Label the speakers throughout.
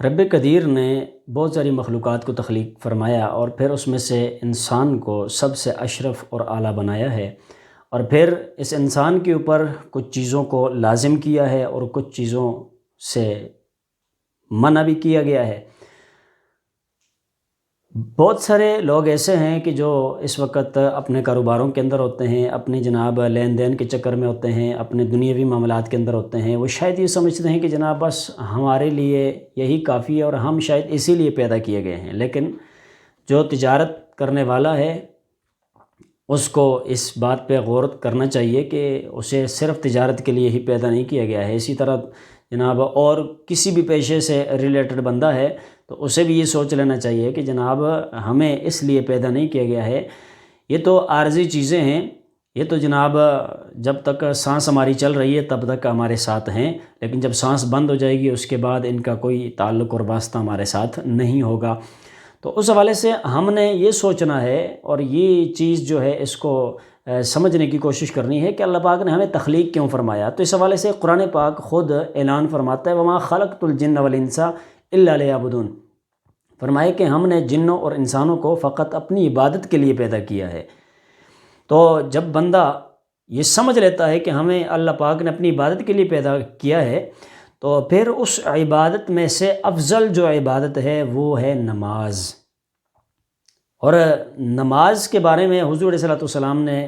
Speaker 1: رب قدیر نے بہت ساری مخلوقات کو تخلیق فرمایا اور پھر اس میں سے انسان کو سب سے اشرف اور اعلیٰ بنایا ہے، اور پھر اس انسان کے اوپر کچھ چیزوں کو لازم کیا ہے اور کچھ چیزوں سے منع بھی کیا گیا ہے۔ بہت سارے لوگ ایسے ہیں کہ جو اس وقت اپنے کاروباروں کے اندر ہوتے ہیں، اپنی جناب لین دین کے چکر میں ہوتے ہیں، اپنے دنیاوی معاملات کے اندر ہوتے ہیں۔ وہ شاید یہ سمجھتے ہیں کہ جناب بس ہمارے لیے یہی کافی ہے اور ہم شاید اسی لیے پیدا کیے گئے ہیں، لیکن جو تجارت کرنے والا ہے اس کو اس بات پہ غور کرنا چاہیے کہ اسے صرف تجارت کے لیے ہی پیدا نہیں کیا گیا ہے۔ اسی طرح جناب اور کسی بھی پیشے سے ریلیٹڈ بندہ ہے تو اسے بھی یہ سوچ لینا چاہیے کہ جناب ہمیں اس لیے پیدا نہیں کیا گیا ہے، یہ تو عارضی چیزیں ہیں، یہ تو جناب جب تک سانس ہماری چل رہی ہے تب تک ہمارے ساتھ ہیں، لیکن جب سانس بند ہو جائے گی اس کے بعد ان کا کوئی تعلق اور واسطہ ہمارے ساتھ نہیں ہوگا۔ تو اس حوالے سے ہم نے یہ سوچنا ہے اور یہ چیز جو ہے اس کو سمجھنے کی کوشش کرنی ہے کہ اللہ پاک نے ہمیں تخلیق کیوں فرمایا۔ تو اس حوالے سے قرآن پاک خود اعلان فرماتا ہے وَمَا خَلَقْتُ الْجِنَّ وَالْإِنسَ إِلَّا لِيَعْبُدُونِ، فرمایا کہ ہم نے جنوں اور انسانوں کو فقط اپنی عبادت کے لیے پیدا کیا ہے۔ تو جب بندہ یہ سمجھ لیتا ہے کہ ہمیں اللہ پاک نے اپنی عبادت کے لیے پیدا کیا ہے تو پھر اس عبادت میں سے افضل جو عبادت ہے وہ ہے نماز۔ اور نماز کے بارے میں حضور علیہ الصلوۃ والسلام نے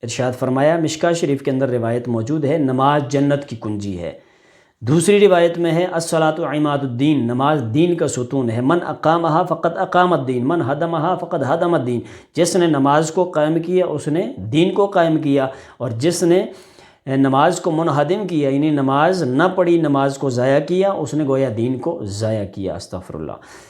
Speaker 1: ارشاد فرمایا، مشکوٰۃ شریف کے اندر روایت موجود ہے، نماز جنت کی کنجی ہے۔ دوسری روایت میں ہے الصلاۃ عماد الدین، نماز دین کا ستون ہے، من اقامہا فقد اقام الدین من ہدمہا فقد ہدم الدین، جس نے نماز کو قائم کیا اس نے دین کو قائم کیا، اور جس نے نماز کو منہدم کیا یعنی نماز نہ پڑھی، نماز کو ضائع کیا، اس نے گویا دین کو ضائع کیا۔ استغفر اللہ۔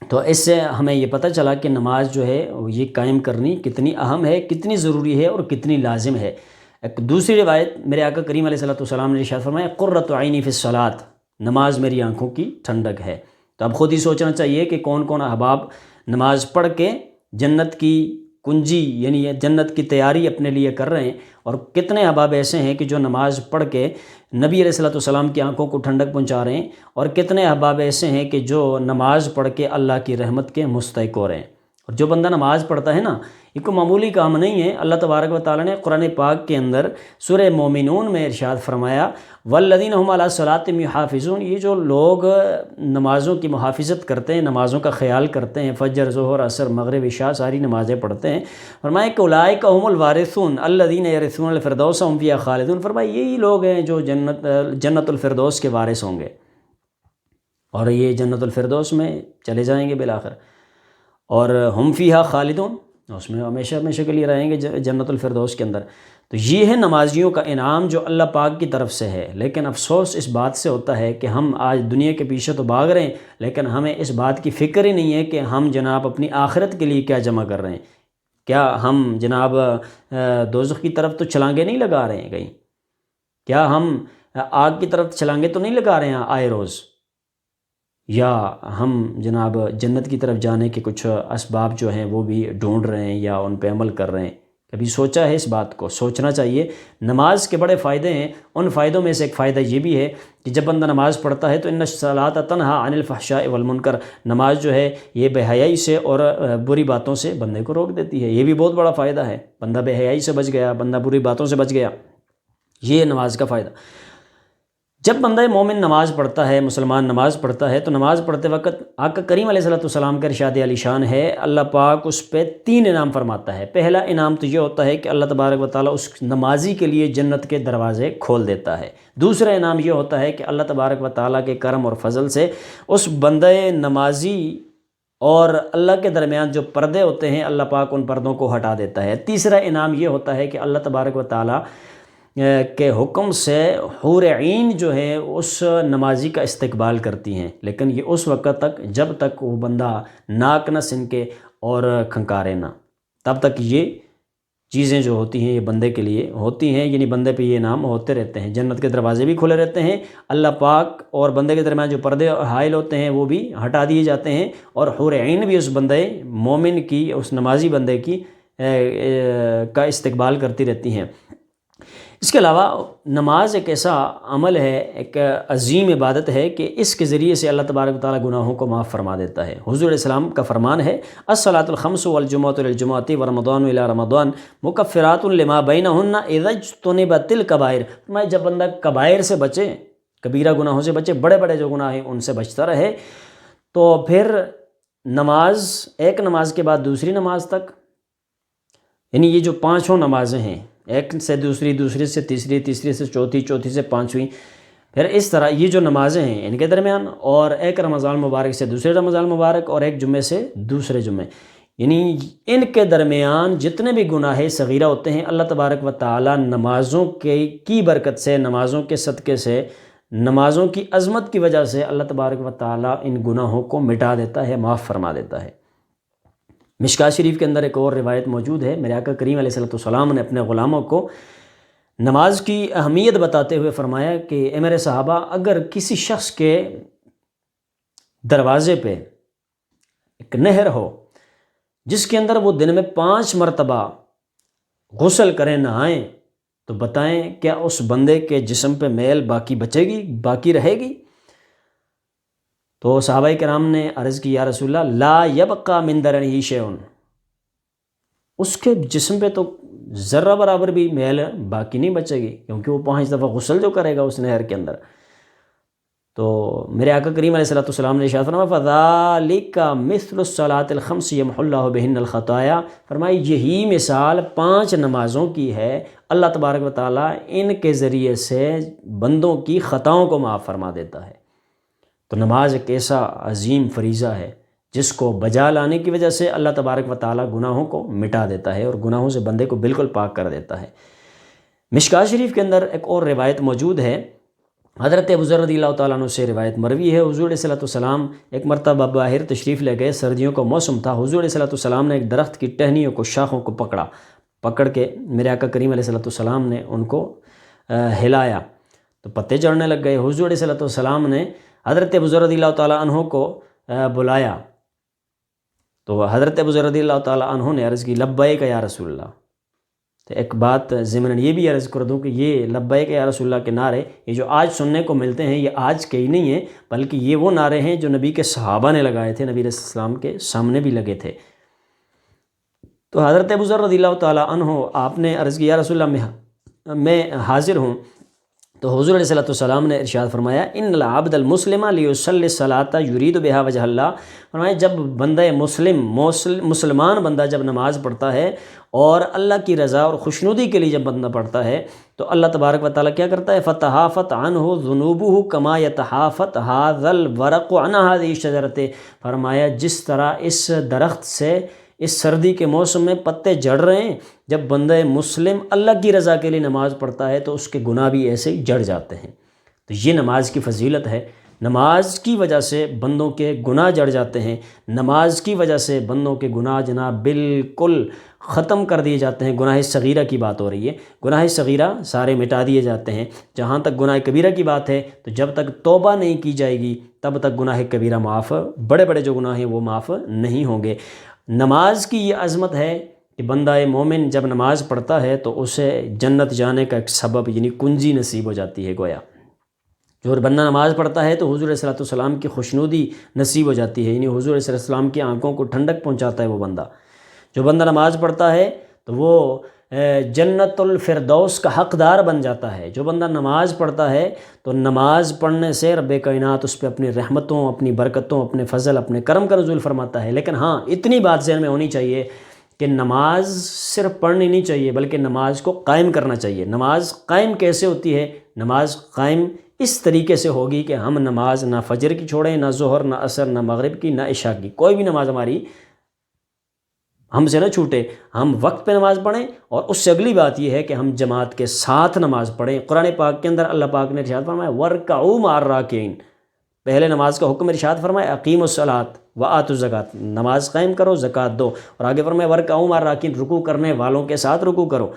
Speaker 1: تو اس سے ہمیں یہ پتہ چلا کہ نماز جو ہے یہ قائم کرنی کتنی اہم ہے، کتنی ضروری ہے اور کتنی لازم ہے۔ ایک دوسری روایت میرے آقا کریم علیہ الصلوۃ والسلام نے ارشاد فرمایا قرۃ عینی فی الصلاۃ، نماز میری آنکھوں کی ٹھنڈک ہے۔ تو اب خود ہی سوچنا چاہیے کہ کون کون احباب نماز پڑھ کے جنت کی کنجی یعنی جنت کی تیاری اپنے لیے کر رہے ہیں، اور کتنے احباب ایسے ہیں کہ جو نماز پڑھ کے نبی علیہ الصلوۃ والسلام کی آنکھوں کو ٹھنڈک پہنچا رہے ہیں، اور کتنے احباب ایسے ہیں کہ جو نماز پڑھ کے اللہ کی رحمت کے مستحق ہو رہے ہیں۔ اور جو بندہ نماز پڑھتا ہے نا، یہ کوئی معمولی کام نہیں ہے۔ اللہ تبارک و تعالیٰ نے قرآن پاک کے اندر سورہ مومنون میں ارشاد فرمایا والذین هم علی صلاتہم یحافظون، یہ جو لوگ نمازوں کی محافظت کرتے ہیں، نمازوں کا خیال کرتے ہیں، فجر، ظہر، عصر، مغرب، عشاء ساری نمازیں پڑھتے ہیں، فرمایا کہ اولئک هم الوارثون الذین یرثون الفردوس هم فیہا خالدون، فرمایا یہی لوگ ہیں جو جنت الفردوس کے وارث ہوں گے، اور یہ جنت الفردوس میں چلے جائیں گے بالآخر، اور ہم فیہا خالدون، اس میں ہمیشہ ہمیشہ کے لیے رہیں گے جنت الفردوس کے اندر۔ تو یہ ہے نمازیوں کا انعام جو اللہ پاک کی طرف سے ہے، لیکن افسوس اس بات سے ہوتا ہے کہ ہم آج دنیا کے پیچھے تو بھاگ رہے ہیں، لیکن ہمیں اس بات کی فکر ہی نہیں ہے کہ ہم جناب اپنی آخرت کے لیے کیا جمع کر رہے ہیں۔ کیا ہم جناب دوزخ کی طرف تو چھلانگیں نہیں لگا رہے ہیں کہیں؟ کیا ہم آگ کی طرف چھلانگیں تو نہیں لگا رہے ہیں آئے روز؟ یا ہم جناب جنت کی طرف جانے کے کچھ اسباب جو ہیں وہ بھی ڈھونڈ رہے ہیں یا ان پہ عمل کر رہے ہیں؟ کبھی سوچا ہے اس بات کو؟ سوچنا چاہیے۔ نماز کے بڑے فائدے ہیں، ان فائدوں میں سے ایک فائدہ یہ بھی ہے کہ جب بندہ نماز پڑھتا ہے تو ان الصلاۃ تنہی عن الفحشاء والمنکر، نماز جو ہے یہ بے حیائی سے اور بری باتوں سے بندے کو روک دیتی ہے۔ یہ بھی بہت بڑا فائدہ ہے، بندہ بے حیائی سے بچ گیا، بندہ بری باتوں سے بچ گیا، یہ نماز کا فائدہ۔ جب بندہ مومن نماز پڑھتا ہے، مسلمان نماز پڑھتا ہے، تو نماز پڑھتے وقت آقا کریم علیہ الصلوۃ والسلام کا ارشاد علی شان ہے، اللہ پاک اس پہ 3 انعام فرماتا ہے۔ پہلا انعام تو یہ ہوتا ہے کہ اللہ تبارک و تعالیٰ اس نمازی کے لیے جنت کے دروازے کھول دیتا ہے۔ دوسرا انعام یہ ہوتا ہے کہ اللہ تبارک و تعالیٰ کے کرم اور فضل سے اس بندہ نمازی اور اللہ کے درمیان جو پردے ہوتے ہیں اللہ پاک ان پردوں کو ہٹا دیتا ہے۔ تیسرا انعام یہ ہوتا ہے کہ اللہ تبارک و تعالیٰ کے حکم سے حور عین جو ہے اس نمازی کا استقبال کرتی ہیں، لیکن یہ اس وقت تک جب تک وہ بندہ ناک نہ سنکے اور کھنکارے نہ، تب تک یہ چیزیں جو ہوتی ہیں یہ بندے کے لیے ہوتی ہیں، یعنی بندے پہ یہ انعام ہوتے رہتے ہیں۔ جنت کے دروازے بھی کھلے رہتے ہیں، اللہ پاک اور بندے کے درمیان جو پردے حائل ہوتے ہیں وہ بھی ہٹا دیے جاتے ہیں، اور حور عین بھی اس بندے مومن کی، اس نمازی بندے کی کا استقبال کرتی رہتی ہیں۔ اس کے علاوہ نماز ایک ایسا عمل ہے، ایک عظیم عبادت ہے کہ اس کے ذریعے سے اللہ تبارک و تعالیٰ گناہوں کو معاف فرما دیتا ہے۔ حضور علیہ السلام کا فرمان ہے الصلاۃ الخمس والجمعۃ للجمعۃ ورمضان الی رمضان مکفرات لما بینہن اذا اجتنبت الکبائر۔ میں جب بندہ کبائر سے بچے، کبیرہ گناہوں سے بچے، بڑے بڑے جو گناہ ہیں ان سے بچتا رہے، تو پھر نماز، ایک نماز کے بعد دوسری نماز تک، یعنی یہ جو پانچوں نمازیں ہیں، ایک سے دوسری، دوسری سے تیسری، تیسری سے چوتھی، چوتھی سے پانچویں، پھر اس طرح یہ جو نمازیں ہیں ان کے درمیان، اور ایک رمضان مبارک سے دوسرے رمضان مبارک، اور ایک جمعے سے دوسرے جمعے، یعنی ان کے درمیان جتنے بھی گناہ صغیرہ ہوتے ہیں، اللہ تبارک و تعالی نمازوں کی برکت سے، نمازوں کے صدقے سے، نمازوں کی عظمت کی وجہ سے اللہ تبارک و تعالی ان گناہوں کو مٹا دیتا ہے، معاف فرما دیتا ہے۔ مشکوٰۃ شریف کے اندر ایک اور روایت موجود ہے، میرے آقا کریم علیہ السلام نے اپنے غلاموں کو نماز کی اہمیت بتاتے ہوئے فرمایا کہ اے میرے صحابہ، اگر کسی شخص کے دروازے پہ ایک نہر ہو جس کے اندر وہ دن میں 5 مرتبہ غسل کریں، نہائیں، تو بتائیں کیا اس بندے کے جسم پہ میل باقی بچے گی، باقی رہے گی؟ تو صحابہ کرام نے عرض کی یا رسول اللہ لا یبقى من درنہ شیء، اس کے جسم پہ تو ذرہ برابر بھی میل باقی نہیں بچے گی، کیونکہ وہ 5 دفعہ غسل جو کرے گا اس نہر کے اندر۔ تو میرے آقا کریم علیہ السلام نے ارشاد فرمایا فَذَلِكَ مِثْلُ الصَّلَاةِ الْخَمْسِ يَمْحُ اللَّهُ بِهِنَّ الْخَطَايَا، فرمایا یہی مثال 5 نمازوں کی ہے، اللہ تبارک و تعالیٰ ان کے ذریعے سے بندوں کی خطاؤں کو معاف فرما دیتا ہے۔ تو نماز ایک ایسا عظیم فریضہ ہے جس کو بجا لانے کی وجہ سے اللہ تبارک و تعالیٰ گناہوں کو مٹا دیتا ہے اور گناہوں سے بندے کو بالکل پاک کر دیتا ہے۔ مشکوٰۃ شریف کے اندر ایک اور روایت موجود ہے، حضرت ابو ذر رضی اللہ تعالیٰ عنہ سے روایت مروی ہے، حضور علیہ السلام ایک مرتبہ باہر تشریف لے گئے، سردیوں کا موسم تھا، حضور علیہ السلام نے ایک درخت کی ٹہنیوں کو، شاخوں کو پکڑ کے میرے آقا کریم علیہ السلام نے ان کو ہلایا تو پتے جھڑنے لگ گئے۔ حضور علیہ السلام نے حضرت ابو ذر رضی اللہ تعالیٰ عنہ کو بلایا تو حضرت ابو ذر رضی اللہ تعالیٰ عنہ نے عرض کی لبیک یا رسول اللہ۔ تو ایک بات ضمن یہ بھی عرض کر دوں کہ یہ لبیک یا رسول اللہ کے نعرے یہ جو آج سننے کو ملتے ہیں، یہ آج کے ہی نہیں ہیں، بلکہ یہ وہ نعرے ہیں جو نبی کے صحابہ نے لگائے تھے، نبی علیہ السلام کے سامنے بھی لگے تھے۔ تو حضرت ابو ذر رضی اللہ تعالیٰ عنہ آپ نے عرض کی یا رسول اللہ میں حاضر ہوں۔ تو حضور علیہ السلام نے ارشاد فرمایا ان العبد المسلم لیصلی الصلاۃ یرید بها وجہ اللہ، فرمایا جب بندہ مسلمان بندہ جب نماز پڑھتا ہے اور اللہ کی رضا اور خوشنودی کے لیے جب بندہ پڑھتا ہے تو اللہ تبارک و تعالیٰ کیا کرتا ہے فتحافت عنہ ذنوبہ کما یتحافت ھذا الورق عن ھذہ الشجرۃ، فرمایا جس طرح اس درخت سے اس سردی کے موسم میں پتے جڑ رہے ہیں، جب بندہ مسلم اللہ کی رضا کے لیے نماز پڑھتا ہے تو اس کے گناہ بھی ایسے ہی جڑ جاتے ہیں۔ تو یہ نماز کی فضیلت ہے، نماز کی وجہ سے بندوں کے گناہ جڑ جاتے ہیں، نماز کی وجہ سے بندوں کے گناہ جناب بالکل ختم کر دیے جاتے ہیں۔ گناہ صغیرہ کی بات ہو رہی ہے، گناہ صغیرہ سارے مٹا دیے جاتے ہیں۔ جہاں تک گناہ کبیرہ کی بات ہے تو جب تک توبہ نہیں کی جائے گی تب تک گناہ کبیرہ معاف، بڑے بڑے جو گناہ ہیں وہ معاف نہیں ہوں گے۔ نماز کی یہ عظمت ہے کہ بندہ مومن جب نماز پڑھتا ہے تو اسے جنت جانے کا ایک سبب یعنی کنجی نصیب ہو جاتی ہے۔ گویا جو بندہ نماز پڑھتا ہے تو حضور علیہ السلام کی خوشنودی نصیب ہو جاتی ہے، یعنی حضور علیہ السلام کی آنکھوں کو ٹھنڈک پہنچاتا ہے وہ بندہ۔ جو بندہ نماز پڑھتا ہے تو وہ جنت الفردوس کا حقدار بن جاتا ہے۔ جو بندہ نماز پڑھتا ہے تو نماز پڑھنے سے رب کائنات اس پہ اپنی رحمتوں، اپنی برکتوں، اپنے فضل، اپنے کرم کا نزول فرماتا ہے۔ لیکن ہاں اتنی بات ذہن میں ہونی چاہیے کہ نماز صرف پڑھنی نہیں چاہیے بلکہ نماز کو قائم کرنا چاہیے۔ نماز قائم کیسے ہوتی ہے؟ نماز قائم اس طریقے سے ہوگی کہ ہم نماز نہ فجر کی چھوڑیں، نہ ظہر، نہ عصر، نہ مغرب کی، نہ عشاء کی، کوئی بھی نماز ہماری ہم سے نہ چھوٹے، ہم وقت پہ نماز پڑھیں۔ اور اس سے اگلی بات یہ ہے کہ ہم جماعت کے ساتھ نماز پڑھیں۔ قرآن پاک کے اندر اللہ پاک نے ارشاد فرمایا وَارْكَعُوا مَعَ الرَّاكِعِينَ، پہلے نماز کا حکم ارشاد فرمایا اقیموا الصلاۃ وآتوا الزکوٰۃ، نماز قائم کرو، زکوٰۃ دو، اور آگے فرمایا وَارْكَعُوا مَعَ الرَّاكِعِينَ، رکوع کرنے والوں کے ساتھ رکوع کرو۔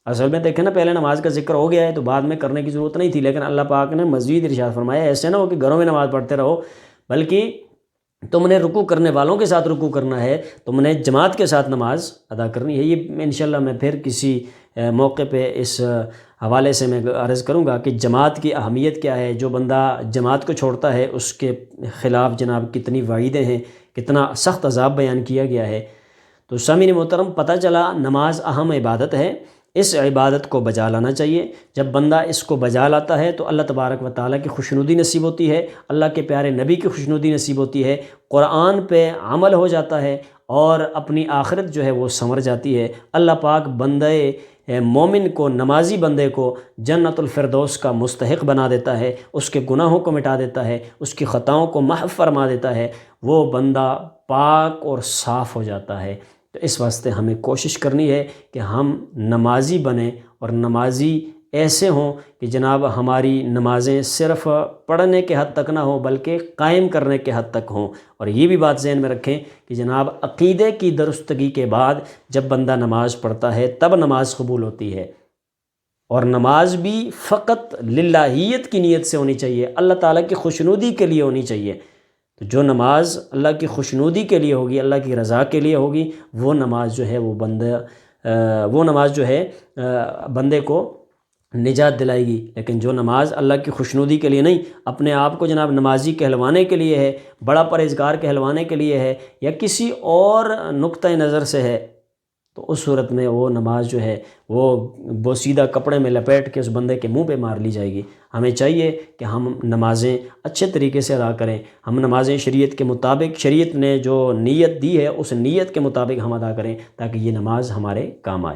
Speaker 1: اصل میں دیکھیں نا پہلے نماز کا ذکر ہو گیا ہے تو بعد میں کرنے کی ضرورت نہیں تھی، لیکن اللہ پاک نے مزید ارشاد فرمایا ایسے نہ ہو کہ گھروں میں نماز پڑھتے رہو، بلکہ تم نے رکوع کرنے والوں کے ساتھ رکوع کرنا ہے، تم نے جماعت کے ساتھ نماز ادا کرنی ہے۔ یہ انشاءاللہ میں پھر کسی موقع پہ اس حوالے سے میں عرض کروں گا کہ جماعت کی اہمیت کیا ہے، جو بندہ جماعت کو چھوڑتا ہے اس کے خلاف جناب کتنی وعیدیں ہیں، کتنا سخت عذاب بیان کیا گیا ہے۔ تو سامعین محترم، پتہ چلا نماز اہم عبادت ہے، اس عبادت کو بجا لانا چاہیے۔ جب بندہ اس کو بجا لاتا ہے تو اللہ تبارک و تعالیٰ کی خوشنودی نصیب ہوتی ہے، اللہ کے پیارے نبی کی خوشنودی نصیب ہوتی ہے، قرآن پہ عمل ہو جاتا ہے اور اپنی آخرت جو ہے وہ سنور جاتی ہے۔ اللہ پاک بندے مومن کو، نمازی بندے کو جنت الفردوس کا مستحق بنا دیتا ہے، اس کے گناہوں کو مٹا دیتا ہے، اس کی خطاؤں کو محو فرما دیتا ہے، وہ بندہ پاک اور صاف ہو جاتا ہے۔ تو اس واسطے ہمیں کوشش کرنی ہے کہ ہم نمازی بنیں، اور نمازی ایسے ہوں کہ جناب ہماری نمازیں صرف پڑھنے کے حد تک نہ ہوں بلکہ قائم کرنے کے حد تک ہوں۔ اور یہ بھی بات ذہن میں رکھیں کہ جناب عقیدے کی درستگی کے بعد جب بندہ نماز پڑھتا ہے تب نماز قبول ہوتی ہے، اور نماز بھی فقط للہیت کی نیت سے ہونی چاہیے، اللہ تعالیٰ کی خوشنودی کے لیے ہونی چاہیے۔ تو جو نماز اللہ کی خوشنودی کے لیے ہوگی، اللہ کی رضا کے لیے ہوگی، وہ نماز جو ہے وہ نماز جو ہے بندے کو نجات دلائے گی۔ لیکن جو نماز اللہ کی خوشنودی کے لیے نہیں، اپنے آپ کو جناب نمازی کہلوانے کے لیے ہے، بڑا پرہیزگار کہلوانے کے لیے ہے، یا کسی اور نقطۂ نظر سے ہے، تو اس صورت میں وہ نماز جو ہے وہ بوسیدہ کپڑے میں لپیٹ کے اس بندے کے منہ پہ مار لی جائے گی۔ ہمیں چاہیے کہ ہم نمازیں اچھے طریقے سے ادا کریں، ہم نمازیں شریعت کے مطابق، شریعت نے جو نیت دی ہے اس نیت کے مطابق ہم ادا کریں، تاکہ یہ نماز ہمارے کام آئے۔